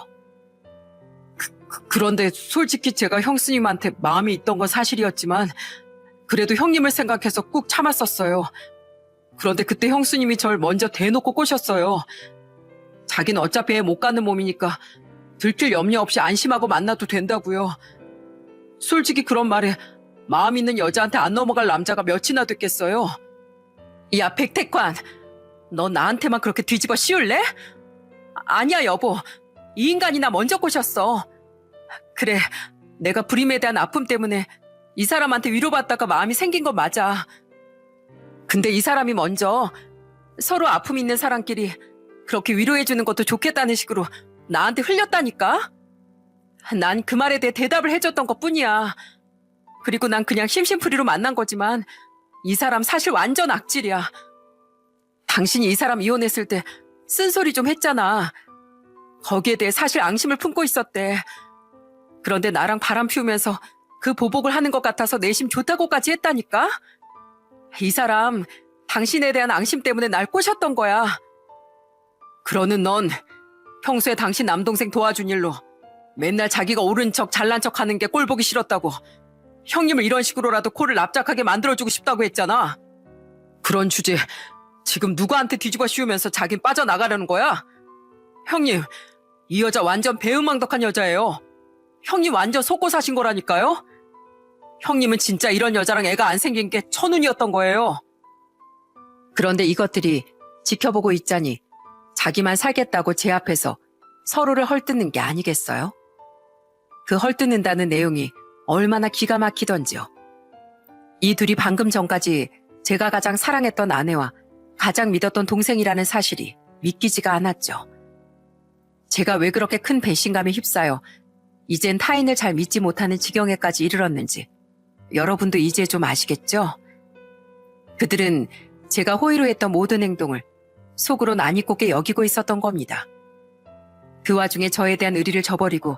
Speaker 1: 그런데 솔직히 제가 형수님한테 마음이 있던 건 사실이었지만 그래도 형님을 생각해서 꾹 참았었어요. 그런데 그때 형수님이 절 먼저 대놓고 꼬셨어요. 자기는 어차피 애 못 갖는 몸이니까 들킬 염려 없이 안심하고 만나도 된다고요. 솔직히 그런 말에 마음 있는 여자한테 안 넘어갈 남자가 몇이나 됐겠어요. 야 백태환, 너 나한테만 그렇게 뒤집어 씌울래? 아니야 여보, 이 인간이 나 먼저 꼬셨어. 그래, 내가 불임에 대한 아픔 때문에 이 사람한테 위로받다가 마음이 생긴 건 맞아. 근데 이 사람이 먼저 서로 아픔 있는 사람끼리 그렇게 위로해주는 것도 좋겠다는 식으로 나한테 흘렸다니까? 난 그 말에 대해 대답을 해줬던 것뿐이야. 그리고 난 그냥 심심풀이로 만난 거지만 이 사람 사실 완전 악질이야. 당신이 이 사람 이혼했을 때 쓴소리 좀 했잖아. 거기에 대해 사실 앙심을 품고 있었대. 그런데 나랑 바람 피우면서 그 보복을 하는 것 같아서 내심 좋다고까지 했다니까? 이 사람 당신에 대한 앙심 때문에 날 꼬셨던 거야. 그러는 넌 평소에 당신 남동생 도와준 일로 맨날 자기가 옳은 척 잘난 척 하는 게 꼴보기 싫었다고 형님을 이런 식으로라도 코를 납작하게 만들어주고 싶다고 했잖아. 그런 주제 지금 누구한테 뒤집어 씌우면서 자긴 빠져나가려는 거야? 형님, 이 여자 완전 배은망덕한 여자예요. 형님 완전 속고 사신 거라니까요? 형님은 진짜 이런 여자랑 애가 안 생긴 게 천운이었던 거예요. 그런데 이것들이 지켜보고 있자니 자기만 살겠다고 제 앞에서 서로를 헐뜯는 게 아니겠어요? 그 헐뜯는다는 내용이 얼마나 기가 막히던지요. 이 둘이 방금 전까지 제가 가장 사랑했던 아내와 가장 믿었던 동생이라는 사실이 믿기지가 않았죠. 제가 왜 그렇게 큰 배신감에 휩싸여 이젠 타인을 잘 믿지 못하는 지경에까지 이르렀는지 여러분도 이제 좀 아시겠죠? 그들은 제가 호의로 했던 모든 행동을 속으로 난이꼽게 여기고 있었던 겁니다. 그 와중에 저에 대한 의리를 저버리고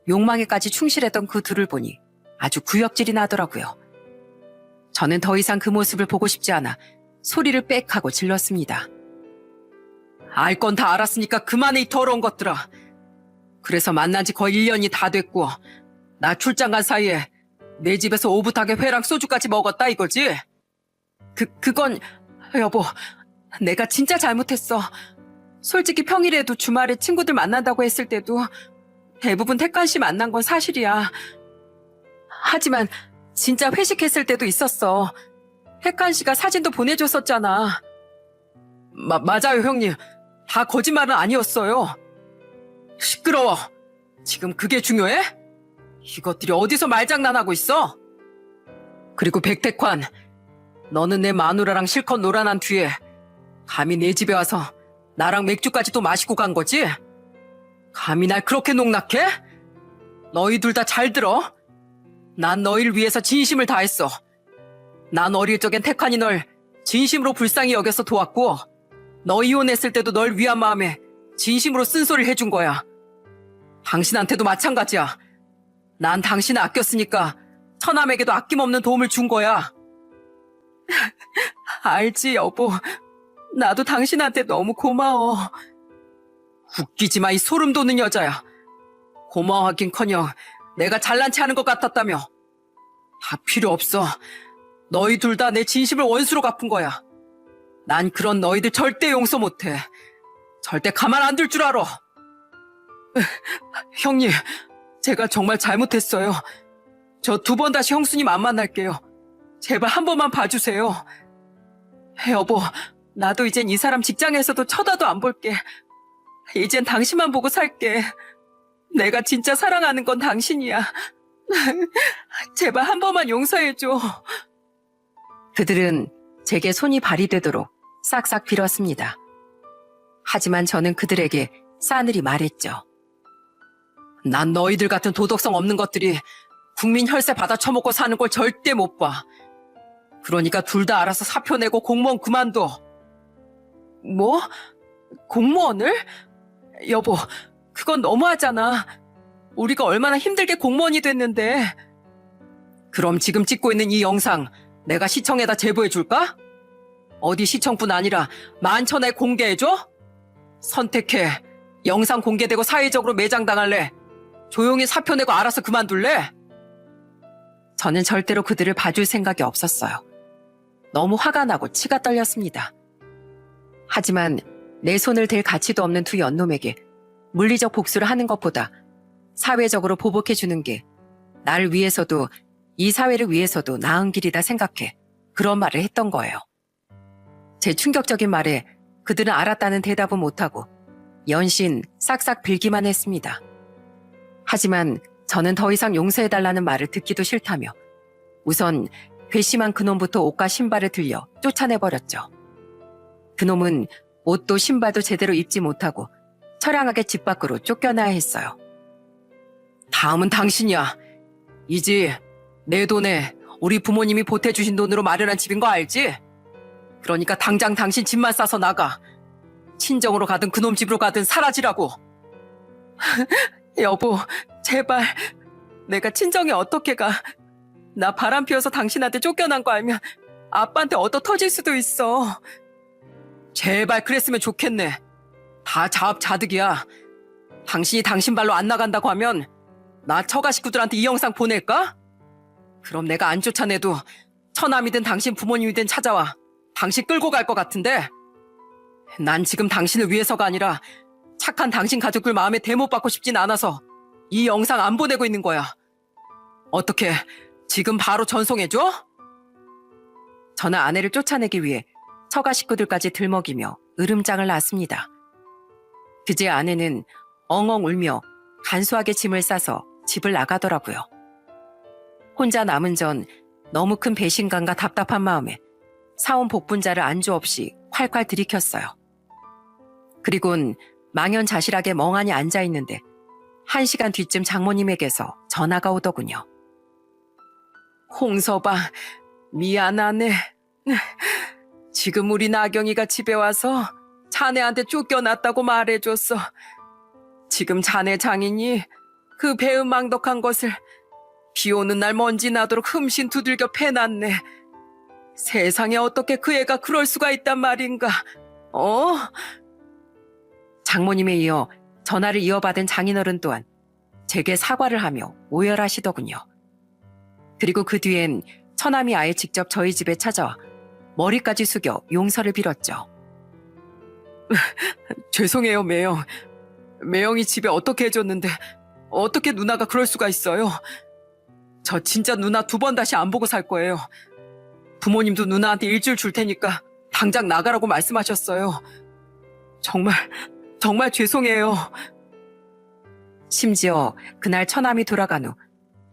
Speaker 1: 욕망에까지 충실했던 그 둘을 보니 아주 구역질이 나더라고요. 저는 더 이상 그 모습을 보고 싶지 않아 소리를 빽 하고 질렀습니다. 알 건 다 알았으니까 그만해 이 더러운 것들아. 그래서 만난 지 거의 1년이 다 됐고 나 출장 간 사이에 내 집에서 오붓하게 회랑 소주까지 먹었다 이거지? 그건 여보, 내가 진짜 잘못했어. 솔직히 평일에도 주말에 친구들 만난다고 했을 때도 대부분 태관 씨 만난 건 사실이야. 하지만 진짜 회식했을 때도 있었어. 태관 씨가 사진도 보내줬었잖아. 맞아요 형님. 다 거짓말은 아니었어요. 시끄러워. 지금 그게 중요해? 이것들이 어디서 말장난하고 있어? 그리고 백태환, 너는 내 마누라랑 실컷 놀아난 뒤에 감히 내 집에 와서 나랑 맥주까지 또 마시고 간 거지? 감히 날 그렇게 농락해? 너희 둘 다 잘 들어. 난 너희를 위해서 진심을 다했어. 난 어릴 적엔 태환이 널 진심으로 불쌍히 여겨서 도왔고 너 이혼했을 때도 널 위한 마음에 진심으로 쓴소리를 해준 거야. 당신한테도 마찬가지야. 난 당신을 아꼈으니까 처남에게도 아낌없는 도움을 준 거야. 알지 여보. 나도 당신한테 너무 고마워. 웃기지 마 이 소름 돋는 여자야. 고마워하긴커녕 내가 잘난 체 하는 것 같았다며. 다 필요 없어.
Speaker 2: 너희 둘 다 내 진심을 원수로 갚은 거야. 난 그런 너희들 절대 용서 못해. 절대 가만 안 둘 줄 알아. 형님, 제가 정말 잘못했어요. 저 2번 다시 형수님 안 만날게요. 제발 한 번만 봐주세요. 여보, 나도 이젠 이 사람 직장에서도 쳐다도 안 볼게. 이젠 당신만 보고 살게. 내가 진짜 사랑하는 건 당신이야. 제발 한 번만 용서해줘.
Speaker 1: 그들은 제게 손이 발휘되도록 싹싹 빌었습니다. 하지만 저는 그들에게 싸늘히 말했죠.
Speaker 2: 난 너희들 같은 도덕성 없는 것들이 국민 혈세 받아 처먹고 사는 걸 절대 못 봐. 그러니까 둘 다 알아서 사표 내고 공무원 그만둬. 뭐? 공무원을? 여보, 그건 너무하잖아. 우리가 얼마나 힘들게 공무원이 됐는데. 그럼 지금 찍고 있는 이 영상 내가 시청에다 제보해줄까? 어디 시청뿐 아니라 만천하에 공개해줘? 선택해. 영상 공개되고 사회적으로 매장당할래? 조용히 사표 내고 알아서 그만둘래?
Speaker 1: 저는 절대로 그들을 봐줄 생각이 없었어요. 너무 화가 나고 치가 떨렸습니다. 하지만 내 손을 댈 가치도 없는 두 연놈에게 물리적 복수를 하는 것보다 사회적으로 보복해주는 게 날 위해서도 이 사회를 위해서도 나은 길이다 생각해 그런 말을 했던 거예요. 제 충격적인 말에 그들은 알았다는 대답은 못하고 연신 싹싹 빌기만 했습니다. 하지만 저는 더 이상 용서해달라는 말을 듣기도 싫다며 우선 괘씸한 그놈부터 옷과 신발을 들려 쫓아내버렸죠. 그놈은 옷도 신발도 제대로 입지 못하고 처량하게 집 밖으로 쫓겨나야 했어요.
Speaker 2: 다음은 당신이야. 이 집, 내 돈에 우리 부모님이 보태주신 돈으로 마련한 집인 거 알지? 그러니까 당장 당신 집만 싸서 나가. 친정으로 가든 그놈 집으로 가든 사라지라고. 여보, 제발. 내가 친정에 어떻게 가. 나 바람 피워서 당신한테 쫓겨난 거 알면 아빠한테 얻어 터질 수도 있어. 제발 그랬으면 좋겠네. 다 자업자득이야. 당신이 당신 발로 안 나간다고 하면 나 처가 식구들한테 이 영상 보낼까? 그럼 내가 안 쫓아내도 처남이든 당신 부모님이든 찾아와 당신 끌고 갈 것 같은데 난 지금 당신을 위해서가 아니라 착한 당신 가족들 마음에 대못 받고 싶진 않아서 이 영상 안 보내고 있는 거야. 어떻게 지금 바로 전송해줘?
Speaker 1: 저는 아내를 쫓아내기 위해 처가 식구들까지 들먹이며 으름장을 놨습니다. 그제 아내는 엉엉 울며 간소하게 짐을 싸서 집을 나가더라고요. 혼자 남은 전 너무 큰 배신감과 답답한 마음에 사온 복분자를 안주 없이 콸콸 들이켰어요. 그리곤 망연자실하게 멍하니 앉아있는데 1시간 뒤쯤 장모님에게서 전화가 오더군요.
Speaker 2: 홍서방, 미안하네. 지금 우리 나경이가 집에 와서 자네한테 쫓겨났다고 말해줬어. 지금 자네 장인이 그 배은망덕한 것을 비 오는 날 먼지 나도록 흠씬 두들겨 패놨네. 세상에 어떻게 그 애가 그럴 수가 있단 말인가.
Speaker 1: 장모님에 이어 전화를 이어받은 장인어른 또한 제게 사과를 하며 오열하시더군요. 그리고 그 뒤엔 처남이 아예 직접 저희 집에 찾아와 머리까지 숙여 용서를 빌었죠.
Speaker 2: 죄송해요, 매영. 매영이 집에 어떻게 해줬는데 어떻게 누나가 그럴 수가 있어요. 저 진짜 누나 2번 다시 안 보고 살 거예요. 부모님도 누나한테 일주일 줄 테니까 당장 나가라고 말씀하셨어요. 정말 죄송해요.
Speaker 1: 심지어 그날 처남이 돌아간 후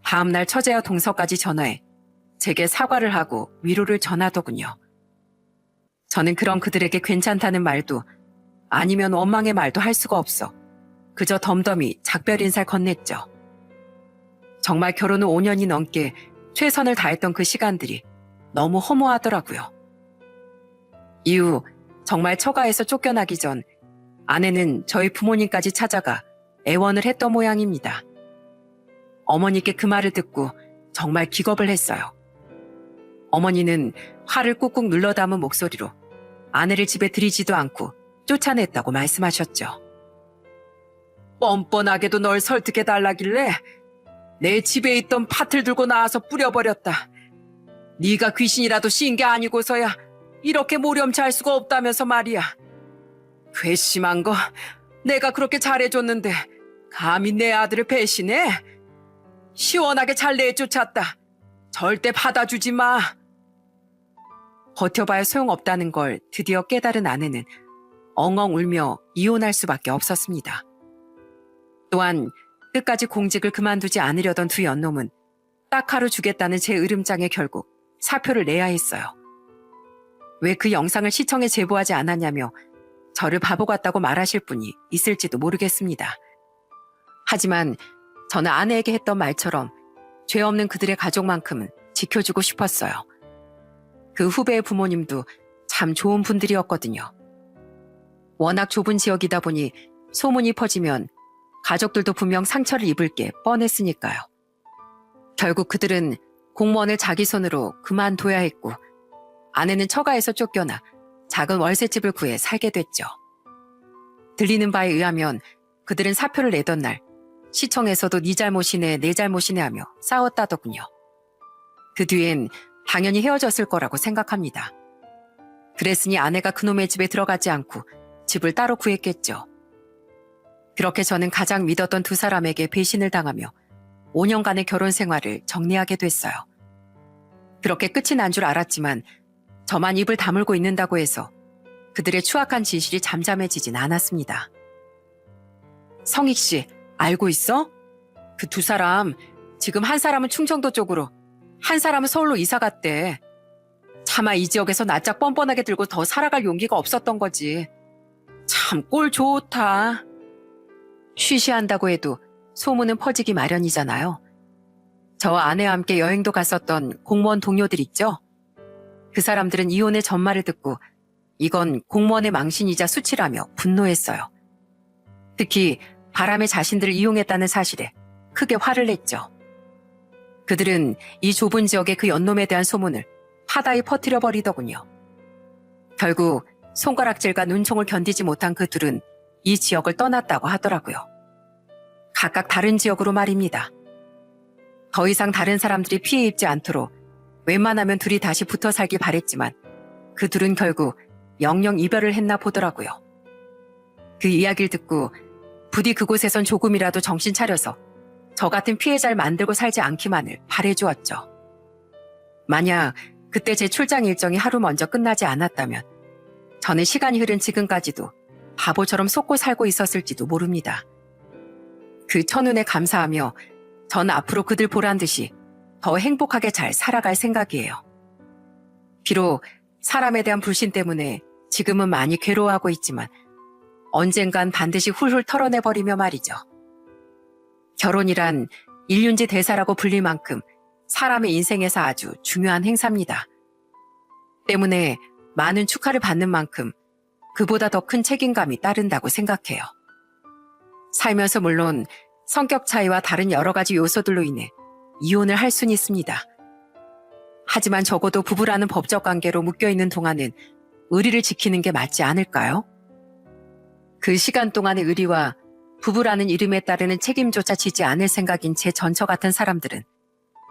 Speaker 1: 다음날 처제와 동서까지 전화해 제게 사과를 하고 위로를 전하더군요. 저는 그런 그들에게 괜찮다는 말도 아니면 원망의 말도 할 수가 없어 그저 덤덤히 작별 인사를 건넸죠. 정말 결혼 후 5년이 넘게 최선을 다했던 그 시간들이 너무 허무하더라고요. 이후 정말 처가에서 쫓겨나기 전 아내는 저희 부모님까지 찾아가 애원을 했던 모양입니다. 어머니께 그 말을 듣고 정말 기겁을 했어요. 어머니는 화를 꾹꾹 눌러 담은 목소리로 아내를 집에 들이지도 않고 쫓아냈다고 말씀하셨죠.
Speaker 2: 뻔뻔하게도 널 설득해달라길래 내 집에 있던 팥을 들고 나와서 뿌려버렸다. 네가 귀신이라도 씌인 게 아니고서야 이렇게 모렴치 할 수가 없다면서 말이야. 괘씸한 거 내가 그렇게 잘해줬는데 감히 내 아들을 배신해? 시원하게 잘 내쫓았다. 절대 받아주지 마. 버텨봐야 소용없다는 걸 드디어 깨달은 아내는 엉엉 울며 이혼할 수밖에 없었습니다. 또한 끝까지 공직을 그만두지 않으려던 두 연놈은 딱 하루 주겠다는 제 으름장에 결국 사표를 내야 했어요. 왜 그 영상을 시청에 제보하지 않았냐며 저를 바보 같다고 말하실 분이 있을지도 모르겠습니다. 하지만 저는 아내에게 했던 말처럼 죄 없는 그들의 가족만큼은 지켜주고 싶었어요. 그 후배의 부모님도 참 좋은 분들이었거든요. 워낙 좁은 지역이다 보니 소문이 퍼지면 가족들도 분명 상처를 입을 게 뻔했으니까요. 결국 그들은 공무원을 자기 손으로 그만둬야 했고 아내는 처가에서 쫓겨나 작은 월세집을 구해 살게 됐죠. 들리는 바에 의하면 그들은 사표를 내던 날 시청에서도 네 잘못이네 내 잘못이네 하며 싸웠다더군요. 그 뒤엔 당연히 헤어졌을 거라고 생각합니다. 그랬으니 아내가 그놈의 집에 들어가지 않고 집을 따로 구했겠죠. 그렇게 저는 가장 믿었던 두 사람에게 배신을 당하며 5년간의 결혼 생활을 정리하게 됐어요. 그렇게 끝이 난 줄 알았지만 저만 입을 다물고 있는다고 해서 그들의 추악한 진실이 잠잠해지진 않았습니다. 성익 씨, 알고 있어? 그 두 사람 지금 한 사람은 충청도 쪽으로 한 사람은 서울로 이사 갔대. 차마 이 지역에서 낯짝 뻔뻔하게 들고 더 살아갈 용기가 없었던 거지. 참 꼴 좋다. 쉬쉬한다고 해도 소문은 퍼지기 마련이잖아요. 저와 아내와 함께 여행도 갔었던 공무원 동료들 있죠? 그 사람들은 이혼의 전말을 듣고 이건 공무원의 망신이자 수치라며 분노했어요. 특히 바람의 자신들을 이용했다는 사실에 크게 화를 냈죠. 그들은 이 좁은 지역의 그 연놈에 대한 소문을 파다히 퍼뜨려 버리더군요. 결국 손가락질과 눈총을 견디지 못한 그 둘은 이 지역을 떠났다고 하더라고요. 각각 다른 지역으로 말입니다. 더 이상 다른 사람들이 피해 입지 않도록 웬만하면 둘이 다시 붙어 살길 바랬지만 그 둘은 결국 영영 이별을 했나 보더라고요. 그 이야기를 듣고 부디 그곳에선 조금이라도 정신 차려서 저 같은 피해자를 만들고 살지 않기만을 바래주었죠. 만약 그때 제 출장 일정이 하루 먼저 끝나지 않았다면 저는 시간이 흐른 지금까지도 바보처럼 속고 살고 있었을지도 모릅니다. 그 천운에 감사하며 전 앞으로 그들 보란 듯이 더 행복하게 잘 살아갈 생각이에요. 비록 사람에 대한 불신 때문에 지금은 많이 괴로워하고 있지만 언젠간 반드시 훌훌 털어내버리며 말이죠. 결혼이란 일륜지 대사라고 불릴 만큼 사람의 인생에서 아주 중요한 행사입니다. 때문에 많은 축하를 받는 만큼 그보다 더 큰 책임감이 따른다고 생각해요. 살면서 물론 성격 차이와 다른 여러 가지 요소들로 인해 이혼을 할 수는 있습니다. 하지만 적어도 부부라는 법적 관계로 묶여있는 동안은 의리를 지키는 게 맞지 않을까요? 그 시간 동안의 의리와 부부라는 이름에 따르는 책임조차 지지 않을 생각인 제 전처 같은 사람들은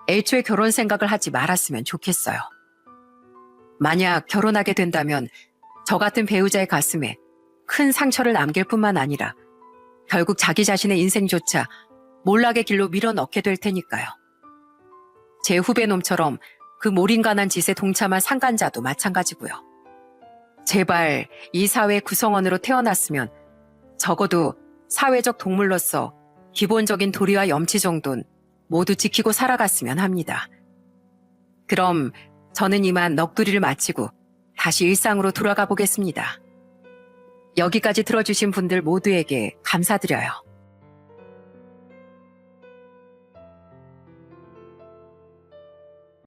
Speaker 2: 애초에 결혼 생각을 하지 말았으면 좋겠어요. 만약 결혼하게 된다면 저 같은 배우자의 가슴에 큰 상처를 남길 뿐만 아니라 결국 자기 자신의 인생조차 몰락의 길로 밀어넣게 될 테니까요. 제 후배놈처럼 그 몰인간한 짓에 동참한 상간자도 마찬가지고요. 제발 이 사회의 구성원으로 태어났으면 적어도 사회적 동물로서 기본적인 도리와 염치 정도는 모두 지키고 살아갔으면 합니다. 그럼 저는 이만 넋두리를 마치고 다시 일상으로 돌아가 보겠습니다. 여기까지 들어주신 분들 모두에게 감사드려요.